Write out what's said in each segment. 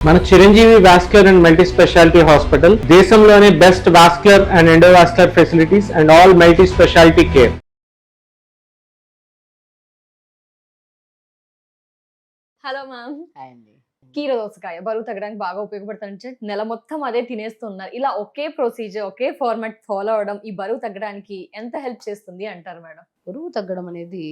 మన Chiranjeevi vascular and multi specialty hospital దేశంలోనే best vascular and endovascular facilities and all multi specialty care. Hello ma'am. Hi అండి. కీర దోసకాయ బరువు తగ్గడానికి బాగా ఉపయోగపడుతుంది. నెల మొత్తం అదే తినేస్తున్నారు. ఇలా ఒకే ప్రొసీజర్ ఒకే ఫార్మాట్ ఫాలో అవడం ఈ బరువు తగ్గడానికి ఎంత హెల్ప్ చేస్తుంది అంటారు మేడం? బరువు తగ్గడం అనేది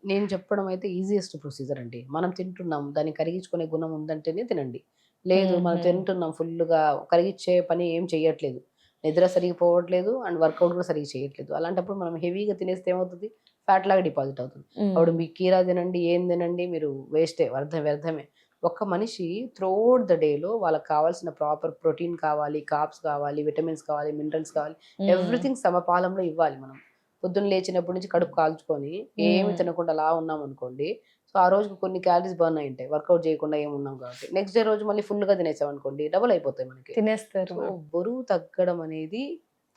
నేను చెప్పడం అయితే ఈజియెస్ట్ ప్రొసీజర్ అండి. మనం తింటున్నాం, దాన్ని కరిగించుకునే గుణం ఉందంటేనే తినండి. లేదు మనం తింటున్నాం ఫుల్గా, కరిగించే పని ఏం చేయట్లేదు, నిద్ర సరిగ్గా పోవట్లేదు అండ్ వర్కౌట్ కూడా సరిగ్గా చేయట్లేదు. అలాంటప్పుడు మనం హెవీగా తినేస్తే ఏమవుతుంది, ఫ్యాట్ లాగా డిపాజిట్ అవుతుంది. అప్పుడు మీ కీరా తినండి, ఏం తినండి, మీరు వేస్టే, వ్యర్థమే. ఒక్క మనిషి త్రూఅవుట్ ద డేలో వాళ్ళకి కావాల్సిన ప్రాపర్ ప్రోటీన్ కావాలి, కార్బ్స్ కావాలి, విటమిన్స్ కావాలి, మినరల్స్ కావాలి, ఎవ్రీథింగ్ సమపాలంలో ఇవ్వాలి. మనం పొద్దున్న లేచినప్పటి నుంచి కడుపు కాల్చుకొని ఏమి తినకుండా అలా ఉన్నాం అనుకోండి, సో ఆ రోజుకి కొన్ని క్యాలరీస్ బర్న్ అయి ఉంటాయి, వర్కౌట్ చేయకుండా ఏమున్నాం కాబట్టి. నెక్స్ట్ డే రోజు మళ్ళీ ఫుల్గా తినేసాం అనుకోండి, డబుల్ అయిపోతాయి మనకి. తినేస్తారు. సో బరువు తగ్గడం అనేది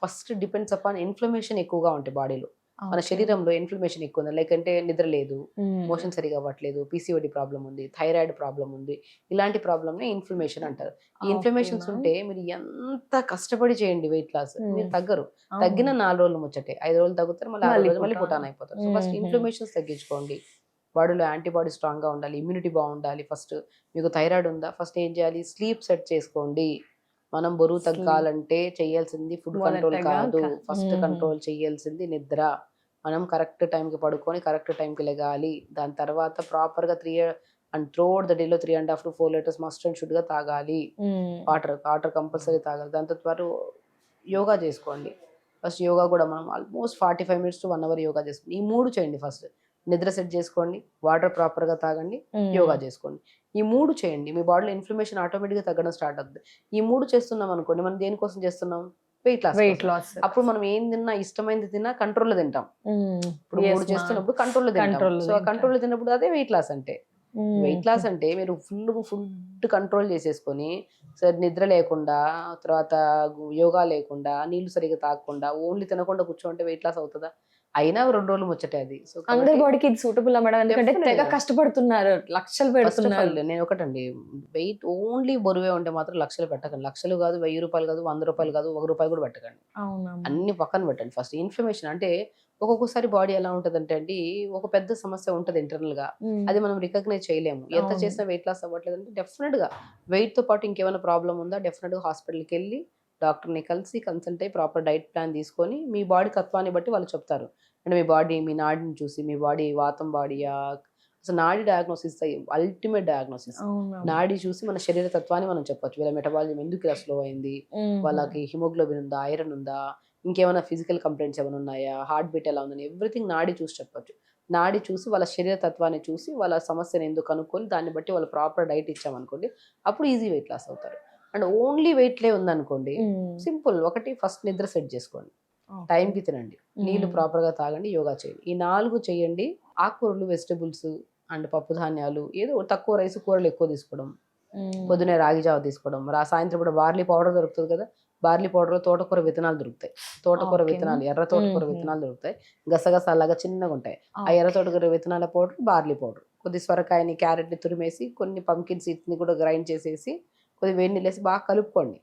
ఫస్ట్ డిపెండ్స్ అపాన్ ఇన్ఫ్లమేషన్ ఎక్కువగా ఉంటాయి బాడీలో. మన శరీరంలో ఇన్ఫ్లమేషన్ ఎక్కువ ఉంది, లైక్ అంటే నిద్ర లేదు, మోషన్ సరిగా అవ్వట్లేదు, పీసీఓడి ప్రాబ్లం ఉంది, థైరాయిడ్ ప్రాబ్లం ఉంది, ఇలాంటి ప్రాబ్లమ్ని ఇన్ఫ్లమేషన్ అంటారు. ఈ ఇన్ఫ్లమేషన్స్ ఉంటే మీరు ఎంత కష్టపడి చేయండి వెయిట్ లాస్, మీరు తగ్గరు. తగ్గిన 4 రోజులు ముచ్చటే, 5 రోజులు తగ్గుతారు, మళ్ళీ 6 రోజులు మళ్ళీ పుటాన్ అయిపోతారు. సో ఫస్ట్ ఇన్ఫ్లమేషన్స్ తగ్గించుకోండి. బాడీలో యాంటీబాడీ స్ట్రాంగ్గా ఉండాలి, ఇమ్యూనిటీ బాగుండాలి. ఫస్ట్ మీకు థైరాయిడ్ ఉందా, ఫస్ట్ ఏం చేయాలి, స్లీప్ సెట్ చేసుకోండి. మనం బరువు తగ్గాలంటే చేయాల్సింది ఫుడ్ కంట్రోల్ కాదు, ఫస్ట్ కంట్రోల్ చేయాల్సింది నిద్ర. మనం కరెక్ట్ టైంకి పడుకొని కరెక్ట్ టైంకి లెగాలి. దాని తర్వాత ప్రాపర్గా 3 అండ్ త్రూఅవుట్ ద డేలో 3.5 to 4 లీటర్స్ మస్ట్ అండ్ షుడ్గా తాగాలి. వాటర్ కంపల్సరీ తాగాలి. దాంతో పాటు యోగా చేసుకోండి. ఫస్ట్ యోగా కూడా మనం almost 45 minutes to 1 hour yoga చేసుకోండి. ఈ 3 చేయండి. ఫస్ట్ నిద్ర సెట్ చేసుకోండి, వాటర్ ప్రాపర్గా తాగండి, యోగా చేసుకోండి. ఈ 3 చేయండి, మీ బాడీలో ఇన్ఫ్లమేషన్ ఆటోమేటిక్గా తగ్గడం స్టార్ట్ అవుతుంది. ఈ 3 చేస్తున్నాం అనుకోండి, మనం దేనికోసం చేస్తున్నాం, వెయిట్ లాస్. అప్పుడు మనం ఏం తిన్నా, ఇష్టమైనది తిన్నా కంట్రోల్లో తింటాం. ఇప్పుడు 3 చేస్తున్నప్పుడు కంట్రోల్లో తింటాం. సో కంట్రోల్లో తిన్నప్పుడు అదే వెయిట్ లాస్ అంటే. వెయిట్ లాస్ అంటే మీరు ఫుడ్ కంట్రోల్ చేసేసుకొని, సరే నిద్ర లేకుండా, తర్వాత యోగా లేకుండా, నీళ్లు సరిగ్గా తాగకుండా, ఓన్లీ తినకుండా కూర్చోంటే వెయిట్ లాస్ అవుతుందా? అయినా 2 రోజులు ముచ్చటే అది. సో అందరి బాడీకి ఇది సూటబుల్ మేడం, ఎందుకంటే తెగ కష్టపడుతున్నారు, లక్షలు పెడుతున్నారు. నేను ఒకటండి, వెయిట్ ఓన్లీ బరువే ఉంటే మాత్రం లక్షలు పెట్టకండి. లక్షలు కాదు, 1000 రూపాయలు కాదు, 100 రూపాయలు కాదు, 1 రూపాయి కూడా పెట్టకండి. అన్ని పక్కన పెట్టండి. ఫస్ట్ ఇన్ఫ్లమేషన్ అంటే ఒక్కొక్కసారి బాడీ ఎలా ఉంటది అంటే అండి, ఒక పెద్ద సమస్య ఉంటది ఇంటర్నల్ గా, అది మనం రికగ్నైజ్ చేయలేము. ఎంత చేసినా వెయిట్ లాస్ అవ్వట్లేదు అంటే డెఫినెట్ గా వెయిట్ తో పాటు ఇంకేమైనా ప్రాబ్లం ఉందా, డెఫినెట్ గా హాస్పిటల్కి వెళ్ళి డాక్టర్ని కలిసి కన్సల్ట్ అయ్యి ప్రాపర్ డైట్ ప్లాన్ తీసుకొని మీ బాడీ తత్వాన్ని బట్టి వాళ్ళు చెప్తారు. అంటే మీ బాడీ, మీ నాడిని చూసి, మీ బాడీ వాతం బాడీయా, అసలు నాడి డయాగ్నోసిస్ అల్టిమేట్ డయాగ్నోసిస్. నాడి చూసి మన శరీర తత్వాన్ని మనం చెప్పొచ్చు. వీళ్ళ మెటబాలిజం ఎందుకు ఇలా స్లో అయింది, వాళ్ళకి హిమోగ్లోబిన్ ఉందా, ఐరన్ ఉందా, ఇంకేమైనా ఫిజికల్ కంప్లైంట్స్ ఏమైనా ఉన్నాయా, హార్ట్ బీట్ ఎలా ఉందని ఎవ్రీథింగ్ నాడి చూసి చెప్పొచ్చు. నాడి చూసి వాళ్ళ శరీర తత్వాన్ని చూసి వాళ్ళ సమస్యను ఎందుకు కనుక్కొని దాన్ని బట్టి వాళ్ళు ప్రాపర్ డైట్ ఇచ్చామనుకోండి, అప్పుడు ఈజీ వెయిట్ లాస్ అవుతారు. అండ్ ఓన్లీ వెయిట్లే ఉందనుకోండి, సింపుల్, ఒకటి ఫస్ట్ నిద్ర సెట్ చేసుకోండి, టైంకి తినండి, నీళ్లు ప్రాపర్గా తాగండి, యోగా చేయండి. ఈ 4 చేయండి. ఆకుకూరలు, వెజిటబుల్స్ అండ్ పప్పు ధాన్యాలు, ఏదో తక్కువ రైస్, కూరలు ఎక్కువ తీసుకోవడం, పొద్దునే రాగి జావ తీసుకోవడం, సాయంత్రం కూడా బార్లీ పౌడర్ దొరుకుతుంది కదా, బార్లీ పౌడర్లో తోటకూర విత్తనాలు దొరుకుతాయి. తోటకూర విత్తనాలు, ఎర్ర తోటకూర విత్తనాలు దొరుకుతాయి, గసగసాలాగా చిన్నగా ఉంటాయి. ఆ ఎర్ర తోటకూర విత్తనాల పౌడర్, బార్లీ పౌడర్, కొద్ది సొరకాయని, క్యారెట్ని తురిమేసి, కొన్ని పంకిన్ సీడ్స్ని కూడా గ్రైండ్ చేసేసి, కొద్ది వేడి నీళ్ళు వేసి బాగా కలుపుకోండి.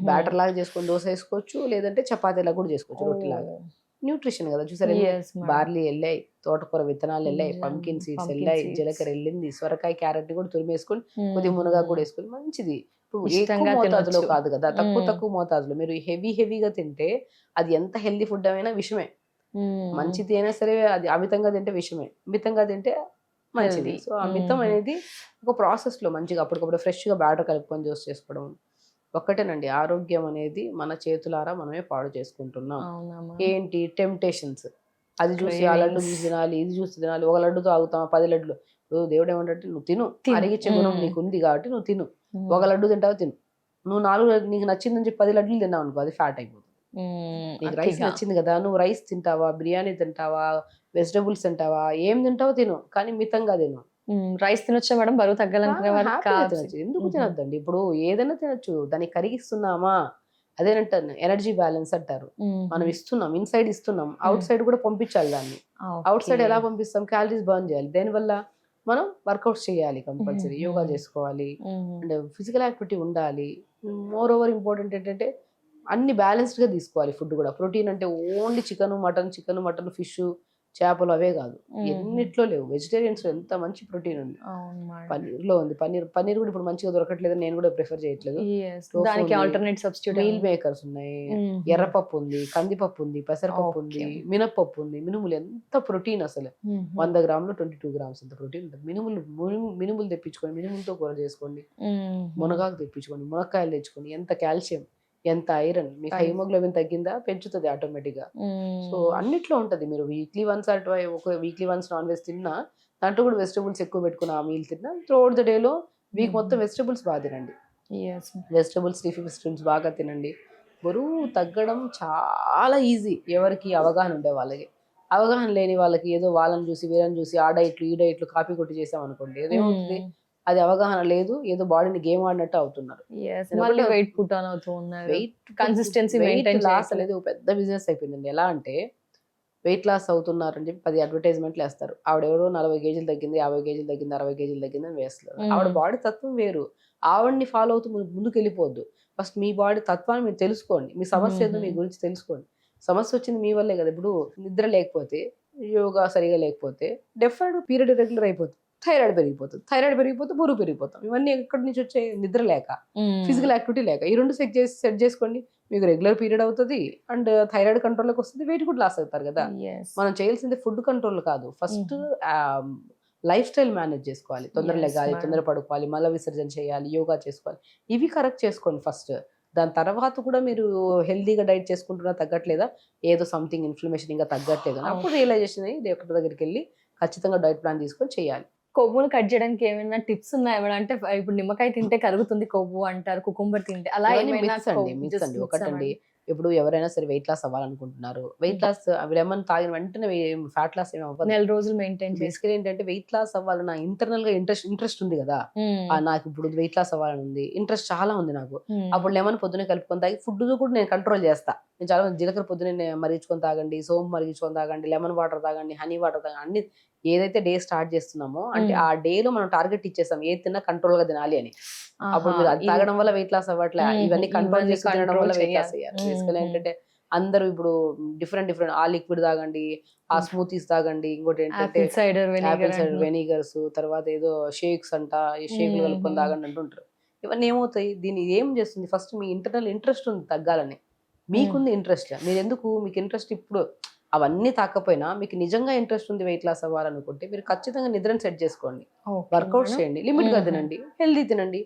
బ్యాటర్ లాగా చేసుకొని దోశ వేసుకోవచ్చు, లేదంటే చపాతీలాగా కూడా చేసుకోవచ్చు, రొట్టెలాగా. న్యూట్రిషన్ కదా, చూసారు, బార్లీ వెళ్ళాయి, తోటకూర విత్తనాలు వెళ్ళాయి, పంకిన్ సీడ్స్ వెళ్ళాయి, జీలకర్ర వెళ్ళింది, సొరకాయ క్యారెట్ కూడా తురిమేసుకొని, కొద్ది మునగా కూడా వేసుకొని, మంచిది. ఎక్కువ మోతాదులో కాదు కదా, తక్కువ మోతాదులో. మీరు హెవీగా తింటే అది ఎంత హెల్దీ ఫుడ్ అయినా విషమే. మంచిది అయినా సరే అది అమితంగా తింటే విషమే, మితంగా తింటే మంచిది. సో ఆ మితం అనేది ఒక ప్రాసెస్ లో మంచిగా అప్పటికప్పుడు ఫ్రెష్ గా బ్యాటర్ కలుపుకొని జ్యూస్ చేసుకోవడం ఒక్కటేనండి. ఆరోగ్యం అనేది మన చేతులారా మనమే పాడు చేసుకుంటున్నాం. ఏంటి టెంప్టేషన్స్, అది చూసి ఆ లడ్డు చూసి తినాలి, ఇది చూసి తినాలి, ఒక లడ్డుతో ఆగుతాం, 10 లడ్డులు. దేవుడు ఏమంటే, నువ్వు తిను, అరిగించే గుణం నీకు ఉంది కాబట్టి నువ్వు తిను, ఒక లడ్డు తింటావు తిను. నువ్వు 4 నీకు నచ్చిందని చెప్పి 10 లడ్డులు తిన్నావు అనుకో, అది ఫ్యాట్ అయిపోతుంది. నీకు రైస్ నచ్చింది కదా, నువ్వు రైస్ తింటావా, బిర్యానీ తింటావా, వెజిటబుల్స్ తింటావా, ఏం తింటావో తిను, కానీ మితంగా తిను. రైస్ తినొచ్చా మేడం బరువు తగ్గాలనుకునే వారు? ఎందుకు తినొద్దండి, ఇప్పుడు ఏదైనా తినొచ్చు, దాన్ని కరిగిస్తున్నామా, అదేనంటారు ఎనర్జీ బ్యాలెన్స్ అంటారు. మనం ఇస్తున్నాం, ఇన్సైడ్ ఇస్తున్నాం, అవుట్ సైడ్ కూడా పంపించాలి. దాన్ని అవుట్ సైడ్ ఎలా పంపిస్తాం, క్యాలరీస్ బర్న్ చేయాలి. దేనివల్ల మనం వర్కౌట్స్ చేయాలి కంపల్సరీ, యోగా చేసుకోవాలి అండ్ ఫిజికల్ యాక్టివిటీ ఉండాలి. మోర్ ఓవర్ ఇంపార్టెంట్ ఏంటంటే అన్ని బ్యాలెన్స్డ్గా తీసుకోవాలి ఫుడ్ కూడా. ప్రోటీన్ అంటే ఓన్లీ చికెన్ మటన్ ఫిష్ చేపలు అవే కాదు, ఎన్నిట్లో లేవు. వెజిటేరియన్స్ ఎంత మంచి ప్రోటీన్ ఉంది, పన్నీర్లో ఉంది. పన్నీర్ కూడా ఇప్పుడు మంచిగా దొరకట్లేదు, నేను కూడా ప్రిఫర్ చేయట్లేదు. దానికి ఆల్టర్నేట్ సబ్స్టిట్యూట్ మీల్ మేకర్స్ ఉన్నాయి, ఎర్రపప్పు ఉంది, కందిపప్పు ఉంది, పెసరపప్పు ఉంది, మినప్పప్పు ఉంది. మినుములు ఎంత ప్రోటీన్ అసలు, 100 గ్రాములు 22 గ్రామ్స్ అంత ప్రోటీన్ ఉంటుంది. మినుములు తెప్పించుకోండి, మినుములతో కూర చేసుకోండి. మునగాకు తెప్పించుకోండి, మునక్కాయలు తెచ్చుకోండి. ఎంత కాల్షియం, ఎంత ఐరన్. మీకు హీమోగ్లోబిన్ తగ్గిందా, పెంచుతుంది ఆటోమేటిక్ గా. సో అన్నిట్లో ఉంటది. మీరు వీక్లీ వన్స్ నాన్ వెజ్ తిన్నా, దాంట్లో కూడా వెజిటబుల్స్ ఎక్కువ పెట్టుకుని ఆ మీల్ తిన్నా, త్రూఅవుట్ ద డేలో వీక్ మొత్తం వెజిటబుల్స్ బాగా తినండి. వెజిటబుల్స్ లీఫీ వెజిటబుల్స్ బాగా తినండి. బరువు తగ్గడం చాలా ఈజీ ఎవరికి అవగాహన ఉండే వాళ్ళకి. అవగాహన లేని వాళ్ళకి ఏదో వాళ్ళని చూసి వీళ్ళని చూసి ఆ డైట్లు ఈ డైట్లు కాపీ కొట్టి చేసాం అనుకోండి, ఏదేమవుతుంది, అది అవగాహన లేదు, ఏదో బాడీని గేమ్ ఆడినట్టు అవుతున్నారు. వెయిట్ పుట్ ఆన్ అవుతూ ఉన్నారు. వెయిట్ కన్సిస్టెన్సీ వెయిట్ లాస్ అనేది ఒక పెద్ద బిజినెస్ అయిపోయిందండి. ఎలా అంటే వెయిట్ లాస్ అవుతున్నారు అని చెప్పి 10 అడ్వర్టైజ్మెంట్లు వేస్తారు. ఆవిడెవరో 40 కేజీలు తగ్గింది, 50 కేజీలు తగ్గింది, 60 కేజీలు తగ్గింది అని వేస్తారు. ఆవిడ బాడీ తత్వం వేరు. ఆవిడని ఫాలో అవుతూ ముందుకు వెళ్ళిపోవద్దు. ఫస్ట్ మీ బాడీ తత్వాన్ని మీరు తెలుసుకోండి, మీ సమస్య ఏదో మీ గురించి తెలుసుకోండి. సమస్య వచ్చింది మీ వల్లే కదా. ఇప్పుడు నిద్ర లేకపోతే, యోగా సరిగా లేకపోతే డెఫినెట్ పీరియడ్ ఇర్రెగ్యులర్ అయిపోతుంది, థైరాయిడ్ పెరిగిపోతే బరువు పెరిగిపోతాం. ఇవన్నీ ఎక్కడి నుంచి వచ్చే, నిద్ర లేక, ఫిజికల్ యాక్టివిటీ లేక. ఈ రెండు సెట్ చేసుకోండి, మీకు రెగ్యులర్ పీరియడ్ అవుతుంది అండ్ థైరాయిడ్ కంట్రోల్లోకి వస్తుంది, వెయిట్ కూడా లాస్ అవుతారు కదా. మనం చేయాల్సింది ఫుడ్ కంట్రోల్ కాదు, ఫస్ట్ లైఫ్ స్టైల్ మేనేజ్ చేసుకోవాలి. తొందర లెగాలి, తొందర పడుకోవాలి, మల విసర్జన చేయాలి, యోగా చేసుకోవాలి. ఇవి కరెక్ట్ చేసుకోండి ఫస్ట్. దాని తర్వాత కూడా మీరు హెల్దీగా డైట్ చేసుకుంటున్నా తగ్గట్లేదా, ఏదో సంథింగ్ ఇన్ఫ్లమేషన్ ఇంకా తగ్గట్లేదు, అప్పుడు రియలైజేషన్ అయ్యి డాక్టర్ దగ్గరికి వెళ్ళి ఖచ్చితంగా డైట్ ప్లాన్ తీసుకొని చేయాలి. కొవ్వును కట్ చేయడానికి ఏమైనా టిప్స్ ఉన్నాయా? అంటే ఇప్పుడు నిమ్మకాయ తింటే కరుగుతుంది కొవ్వు అంటారు, కుకుంబర్ తింటే అలా ఏమైనా? ఒకటండి, ఇప్పుడు ఎవరైనా సరే వెయిట్ లాస్ అవ్వాలనుకుంటున్నారు, వెయిట్ లాస్ లెమన్ తాగిన వెంటనే ఫ్యాట్ లాస్ ఏమి అవ్వదు. 4 రోజులు మెయింటైన్ బేసికలీ ఏంటంటే వెయిట్ లాస్ అవ్వాలన్న ఇంటర్నల్ గా ఇంట్రెస్ట్ ఉంది కదా, నాకు ఇప్పుడు వెయిట్ లాస్ అవ్వాలని ఉంది, ఇంట్రెస్ట్ చాలా ఉంది నాకు. అప్పుడు లెమన్ పొద్దునే కలుపుకొని తాగి, ఫుడ్ కూడా నేను కంట్రోల్ చేస్తా. నేను చాలా మంది జీలకర్ర పొద్దునే మరిగించుకొని తాగండి, సోంపు మరిగించుకొని తాగండి, లెమన్ వాటర్ తాగండి, హనీ వాటర్ తాగండి, అన్ని ఏదైతే డే స్టార్ట్ చేస్తున్నామో అంటే ఆ డే లో మనం టార్గెట్ ఇచ్చేస్తాం, ఏది తిన్నా కంట్రోల్ గా తినాలి అని. అప్పుడు మీరు అది తాగడం వల్ల వెయిట్ లాస్ అవ్వట్లే, ఇవన్నీ కంట్రోల్ చేసి తినడం వల్ల వెయిట్ లాస్ అయ్యారు. బేసికలీ ఏంటంటే అందరూ ఇప్పుడు డిఫరెంట్ ఆ లిక్విడ్ తాగండి, ఆ స్మూతీస్ తాగండి, ఇంకోటి ఏంటంటే యాపిల్ సైడర్ వెనిగర్స్, తర్వాత ఏదో షేక్స్ అంట, ఈ షేక్లు కలుపుకొని తాగండి అంటుంటారు. ఇవన్నీ ఏమవుతాయి, దీన్ని ఏం చేస్తుంది, ఫస్ట్ మీ ఇంటర్నల్ ఇంట్రెస్ట్ ఉంది తగ్గాలని, మీకుంది ఇంట్రెస్ట్. మీరు ఎందుకు, మీకు ఇంట్రెస్ట్ ఇప్పుడు అవన్నీ తాకపోయినా మీకు నిజంగా ఇంట్రెస్ట్ ఉంది వెయిట్ లాస్ అవ్వాలనుకుంటే మీరు ఖచ్చితంగా నిద్రను సెట్ చేసుకోండి, వర్కౌట్ చేయండి, లిమిట్ గా తినండి, హెల్దీ తినండి.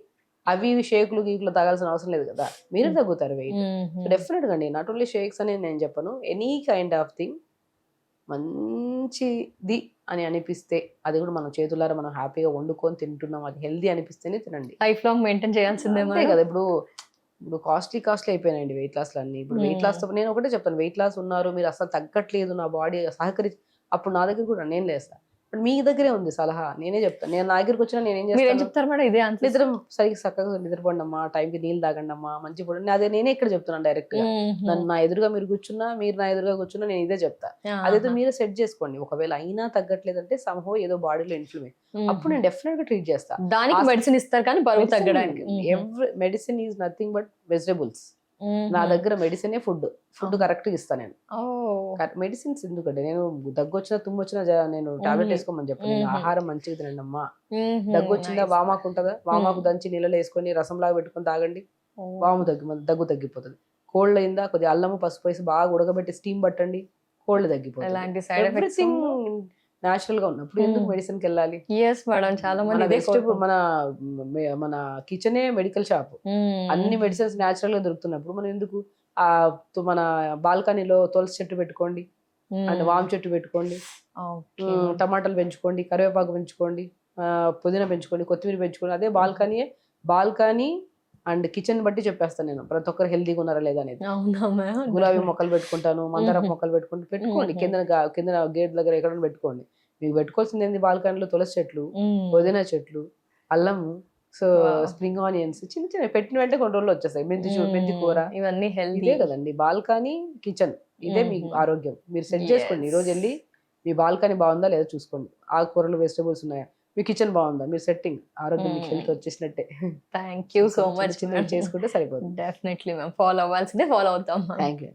అవి షేక్లు గీకులు తాగాల్సిన అవసరం లేదు కదా, మీరు తగ్గుతారు వెయిట్. డెఫినెట్ గా అండి, నాట్ ఓన్లీ షేక్స్ అని నేను చెప్పను, ఎనీ కైండ్ ఆఫ్ థింగ్ మంచిది అని అనిపిస్తే, అది కూడా మన చేతులారా మనం హ్యాపీగా వండుకొని తింటున్నాం, అది హెల్దీ అనిపిస్తేనే తినండి. లైఫ్ లాంగ్ మెయింటైన్ చేయాల్సిందే కదా. ఇప్పుడు కాస్ట్లీ అయిపోయినాయండి వెయిట్ లాస్ అన్ని. ఇప్పుడు వెయిట్ లాస్ నేను ఒకటే చెప్తాను, వెయిట్ లాస్ ఉన్నారు మీరు, అసలు తగ్గట్లేదు, నా బాడీ అప్పుడు నా దగ్గర కూడా నేను లేస్తా. మీ దగ్గరే ఉంది సలహా, నేనే చెప్తాను. నేను నా దగ్గరికి వచ్చినా నేను ఏం చేస్తాను, ఇదే నిద్ర సరిగ్గా చక్కగా నిద్రపోండి అమ్మా, టైంకి నీళ్ళు తాగండి అమ్మా, మంచి పడండి, అదే నేనే ఇక్కడ చెప్తున్నాను డైరెక్ట్ గా. నన్ను నా ఎదురుగా మీరు కూర్చున్నా, మీరు నా ఎదురుగా కూర్చున్నా నేను ఇదే చెప్తా. అదేదో మీరే సెట్ చేసుకోండి. ఒకవేళ అయినా తగ్గట్లేదంటే సంహో ఏదో బాడీలో ఇన్ఫ్లమేషన్, అప్పుడు నేను డెఫినెట్ గా ట్రీట్ చేస్తా. దానికి మెడిసిన్ ఇస్తారు కానీ బరువు తగ్గడానికి medicine is nothing but vegetables. నా దగ్గర మెడిసినే ఫుడ్ కరెక్ట్ గా ఇస్తాను నేను. మెడిసిన్స్ ఎందుకంటే నేను దగ్గు వచ్చినా తుమ్ము వచ్చినా నేను టాబ్లెట్ వేసుకోమని చెప్పాను. నేను ఆహారం మంచిగా తినండి అమ్మా. దగ్గు వచ్చిందా వామాకు ఉంటుందా, వామాకు దంచి నీళ్ళలో వేసుకొని రసంలాగా పెట్టుకొని తాగండి, దగ్గు తగ్గిపోతుంది. కోల్డ్ అయిందా కొద్దిగా అల్లము పసుపు వేసి బాగా ఉడకబెట్టి స్టీమ్ పట్టండి, కోల్డ్ తగ్గిపోతుంది. ఎవ్రీథింగ్ న్యాచురల్ గా ఉన్నప్పుడు ఎందుకు మెడిసిన్ కి వెళ్ళాలి? చాలా మంది మన కిచెనే మెడికల్ షాప్, అన్ని మెడిసిన్స్ న్యాచురల్ గా దొరుకుతున్నప్పుడు మనం ఎందుకు? మన బాల్కనీలో తులసి చెట్టు పెట్టుకోండి అండ్ వామ్ చెట్టు పెట్టుకోండి, టమాటాలు పెంచుకోండి, కరివేపాకు పెంచుకోండి, పుదీనా పెంచుకోండి, కొత్తిమీర పెంచుకోండి. అదే బాల్కనీ అండ్ కిచెన్ బట్టి చెప్పేస్తాను నేను, ప్రతి ఒక్కరు హెల్దీగా ఉన్నారా లేదా అనేది. గులాబీ మొక్కలు పెట్టుకుంటాను, మందార మొక్కలు పెట్టుకోండి, కింద గేట్ దగ్గర ఎక్కడ పెట్టుకోండి. మీకు పెట్టుకోవాల్సింది ఏంది, బాల్కనీలో తులసి చెట్లు, పుదీనా చెట్లు, అల్లము, సో స్ప్రింగ్ ఆనియన్స్ చిన్న చిన్న పెట్టిన వెంటనే కొన్ని రోజులు వచ్చేస్తాయి. మెంతి కూర, ఇవన్నీ హెల్దీ కదండి. బాల్కనీ కిచెన్ ఇదే మీకు ఆరోగ్యం. మీరు సెట్ చేసుకోండి. ఈ రోజు వెళ్ళి మీ బాల్కనీ బాగుందా లేదా చూసుకోండి, ఆకుకూరలు వెజిటబుల్స్ ఉన్నాయా, మీ కిచెన్ బాగుందా, మీరు సెట్టింగ్ ఆరోగ్యం మీకు హెల్త్ వచ్చేసినట్టే. థ్యాంక్ యూ సో మచ్ చిన్న చేసుకుంటే సరిపోతుంది. డెఫినెట్లీ మ్యామ్ ఫాలో అవ్వాల్సిందే ఫాలో అవుతాం థ్యాంక్ యూ.